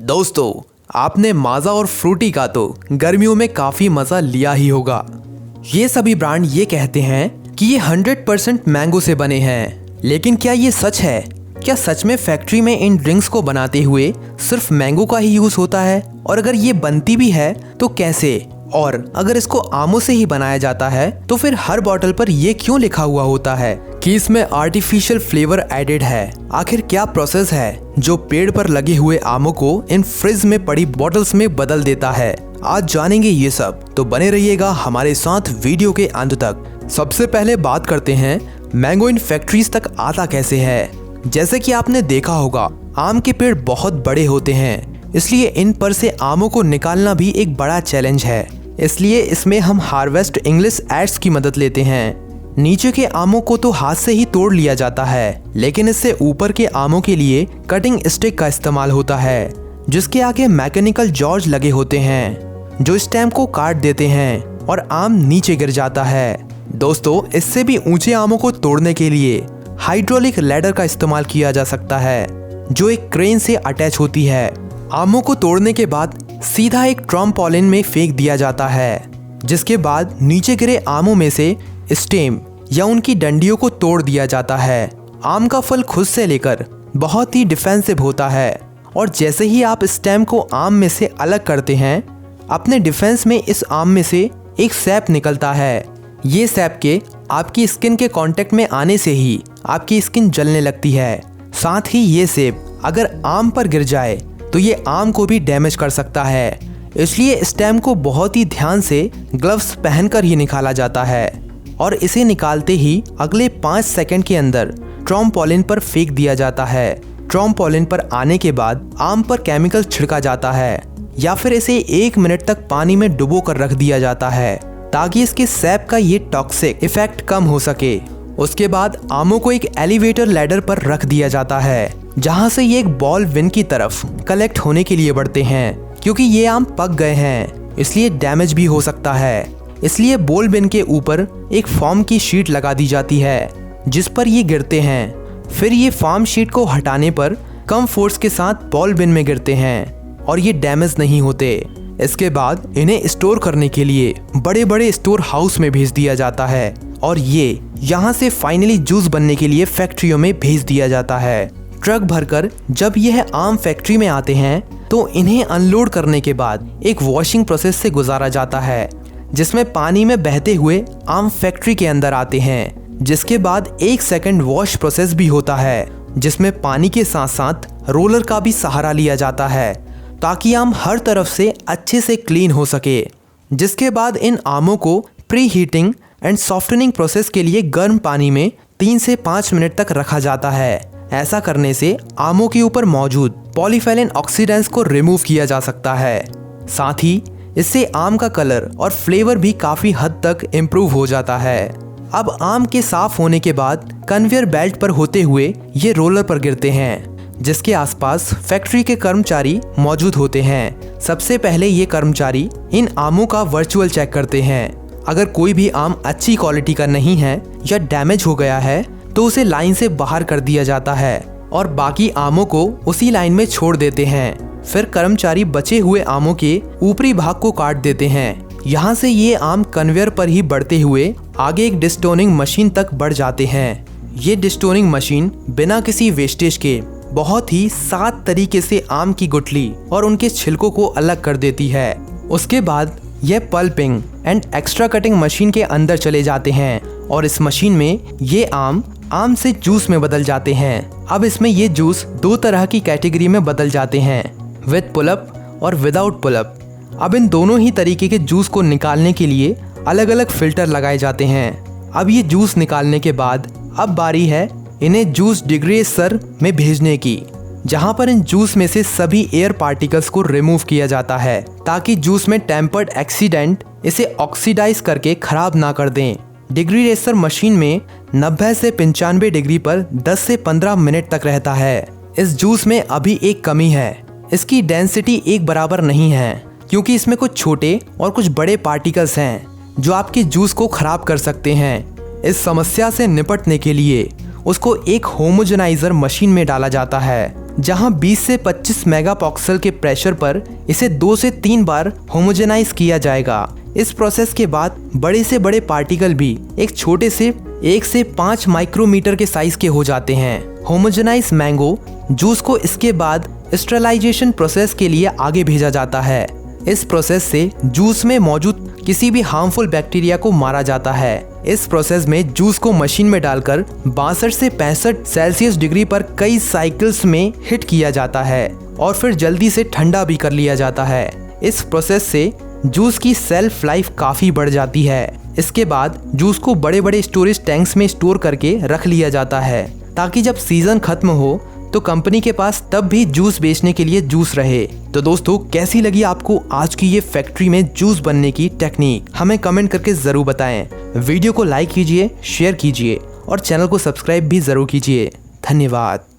दोस्तों, आपने माजा और फ्रूटी का तो गर्मियों में काफी मजा लिया ही होगा। ये सभी ब्रांड ये कहते हैं कि ये 100% मैंगो से बने हैं, लेकिन क्या ये सच है? क्या सच में फैक्ट्री में इन ड्रिंक्स को बनाते हुए सिर्फ मैंगो का ही यूज होता है? और अगर ये बनती भी है तो कैसे? और अगर इसको आमों से ही बनाया जाता है तो फिर हर बॉटल पर ये क्यों लिखा हुआ होता है कि इसमें आर्टिफिशियल फ्लेवर एडेड है? आखिर क्या प्रोसेस है जो पेड़ पर लगे हुए आमों को इन फ्रिज में पड़ी बॉटल्स में बदल देता है? आज जानेंगे ये सब, तो बने रहिएगा हमारे साथ वीडियो के अंत तक। सबसे पहले बात करते हैं मैंगो इन फैक्ट्रीज तक आता कैसे है। जैसे कि आपने देखा होगा, आम के पेड़ बहुत बड़े होते हैं, इसलिए इन पर से आमों को निकालना भी एक बड़ा चैलेंज है। इसलिए इसमें हम हार्वेस्ट इंग्लिश एड्स की मदद लेते हैं। नीचे के आमों को तो हाथ से ही तोड़ लिया जाता है, लेकिन इससे ऊपर के आमों के लिए कटिंग स्टिक का इस्तेमाल होता है, जिसके आगे मैकेनिकल जॉर्ज लगे होते हैं जो स्टेम को काट देते हैं और आम नीचे गिर जाता है। दोस्तों, इससे भी ऊंचे आमों को तोड़ने के लिए हाइड्रोलिक लैडर का इस्तेमाल किया जा सकता है, जो एक क्रेन से अटैच होती है। आमों को तोड़ने के बाद सीधा एक ट्रम्पोलिन में फेंक दिया जाता है, जिसके बाद नीचे गिरे आमों में से स्टेम या उनकी डंडियों को तोड़ दिया जाता है। आम का फल खुद से लेकर बहुत ही डिफेंसिव होता है, और जैसे ही आप स्टेम को आम में से अलग करते हैं, अपने डिफेंस में इस आम में से एक सैप निकलता है। ये सैप के आपकी स्किन के कांटेक्ट में आने से ही आपकी स्किन जलने लगती है। साथ ही ये सेब अगर आम पर गिर जाए तो ये आम को भी डैमेज कर सकता है, इसलिए स्टेम को बहुत ही ध्यान से ग्लव्स पहनकर ही निकाला जाता है, और इसे निकालते ही अगले 5 सेकंड के अंदर ट्रम्पोलिन पर फेंक दिया जाता है। ट्रम्पोलिन पर आने के बाद आम पर केमिकल छिड़का जाता है, या फिर इसे 1 मिनट तक पानी में डुबो कर रख दिया जाता है, ताकि इसके सैप का ये टॉक्सिक इफेक्ट कम हो सके। उसके बाद आमों को एक एलिवेटर लैडर पर रख दिया जाता है, जहां से ये एक बॉल विन की तरफ कलेक्ट होने के लिए बढ़ते हैं। क्योंकि ये आम पक गए हैं, इसलिए डैमेज भी हो सकता है, इसलिए बॉल बिन के ऊपर एक फॉर्म की शीट लगा दी जाती है, जिस पर ये गिरते हैं। फिर ये फॉर्म शीट को हटाने पर कम फोर्स के साथ बॉल बिन में गिरते हैं और ये डैमेज नहीं होते। इसके बाद इन्हें स्टोर करने के लिए बड़े बड़े स्टोर हाउस में भेज दिया जाता है, और ये यहाँ से फाइनली जूस बनने के लिए फैक्ट्रियों में भेज दिया जाता है। ट्रक भरकर जब यह आम फैक्ट्री में आते हैं तो इन्हें अनलोड करने के बाद एक वॉशिंग प्रोसेस से गुजारा जाता है, जिसमें पानी में बहते हुए आम फैक्ट्री के अंदर आते हैं, जिसके बाद 1 सेकंड वॉश प्रोसेस भी होता है, जिसमें पानी के साथ साथ रोलर का भी सहारा लिया जाता है, ताकि आम हर तरफ से अच्छे से क्लीन हो सके। जिसके बाद इन आमों को pre heating and softening process के लिए गर्म पानी में 3 से 5 मिनट तक रखा जाता है। ऐसा करने से आमों के ऊपर मौजूद पॉलीफेलिन ऑक्सीडेंट्स को रिमूव किया जा सकता है। साथ ही इससे आम का कलर और फ्लेवर भी काफी हद तक इम्प्रूव हो जाता है। अब आम के साफ होने के बाद कन्वेयर बेल्ट पर होते हुए ये रोलर पर गिरते हैं, जिसके आसपास फैक्ट्री के कर्मचारी मौजूद होते हैं। सबसे पहले ये कर्मचारी इन आमों का वर्चुअल चेक करते हैं। अगर कोई भी आम अच्छी क्वालिटी का नहीं है या डैमेज हो गया है तो उसे लाइन से बाहर कर दिया जाता है, और बाकी आमों को उसी लाइन में छोड़ देते हैं। फिर कर्मचारी बचे हुए आमों के ऊपरी भाग को काट देते हैं। यहाँ से ये आम कन्वेयर पर ही बढ़ते हुए आगे एक डिस्टोनिंग मशीन तक बढ़ जाते हैं। ये डिस्टोनिंग मशीन बिना किसी वेस्टेज के बहुत ही साफ तरीके से आम की गुठली और उनके छिलकों को अलग कर देती है। उसके बाद यह pulping and extra cutting machine के अंदर चले जाते हैं, और इस मशीन में ये आम से जूस में बदल जाते हैं। अब इसमें ये जूस 2 तरह की कैटेगरी में बदल जाते हैं, विद पुलअप और विदाउट पुलअप। अब इन दोनों ही तरीके के जूस को निकालने के लिए अलग अलग फिल्टर लगाए जाते हैं। अब ये जूस निकालने के बाद अब बारी है इन्हें जूस डिग्रेसर में भेजने की, जहां पर इन जूस में से सभी एयर पार्टिकल्स को रिमूव किया जाता है, ताकि जूस में टेम्पर्ड एक्सीडेंट इसे ऑक्सीडाइज करके खराब ना कर दें। डिग्री रेसर मशीन में 90 से 95 डिग्री पर 10 से 15 मिनट तक रहता है। इस जूस में अभी एक कमी है, इसकी डेंसिटी एक बराबर नहीं है, क्योंकि इसमें कुछ छोटे और कुछ बड़े पार्टिकल्स हैं जो आपके जूस को खराब कर सकते हैं। इस समस्या से निपटने के लिए उसको एक होमोजेनाइजर मशीन में डाला जाता है, जहां 20 से 25 मेगापास्कल के प्रेशर पर इसे 2 से 3 बार होमोजेनाइज किया जाएगा। इस प्रोसेस के बाद बड़े से बड़े पार्टिकल भी एक छोटे से 1 से 5 माइक्रोमीटर के साइज के हो जाते हैं। होमोजेनाइज मैंगो जूस को इसके बाद स्टेरलाइजेशन प्रोसेस के लिए आगे भेजा जाता है। इस प्रोसेस से जूस में मौजूद किसी भी हार्मफुल बैक्टीरिया को मारा जाता है। इस प्रोसेस में जूस को मशीन में डालकर 62 से 65 सेल्सियस डिग्री पर कई साइकिल्स में हीट किया जाता है और फिर जल्दी से ठंडा भी कर लिया जाता है। इस प्रोसेस से जूस की सेल्फ लाइफ काफ़ी बढ़ जाती है। इसके बाद जूस को बड़े बड़े स्टोरेज टैंक्स में स्टोर करके रख लिया जाता है ताकि जब सीज़न खत्म हो तो कंपनी के पास तब भी जूस बेचने के लिए जूस रहे। तो दोस्तों, कैसी लगी आपको आज की ये फैक्ट्री में जूस बनने की टेक्निक? हमें कमेंट करके ज़रूर बताएं। वीडियो को लाइक कीजिए, शेयर कीजिए और चैनल को सब्सक्राइब भी ज़रूर कीजिए। धन्यवाद।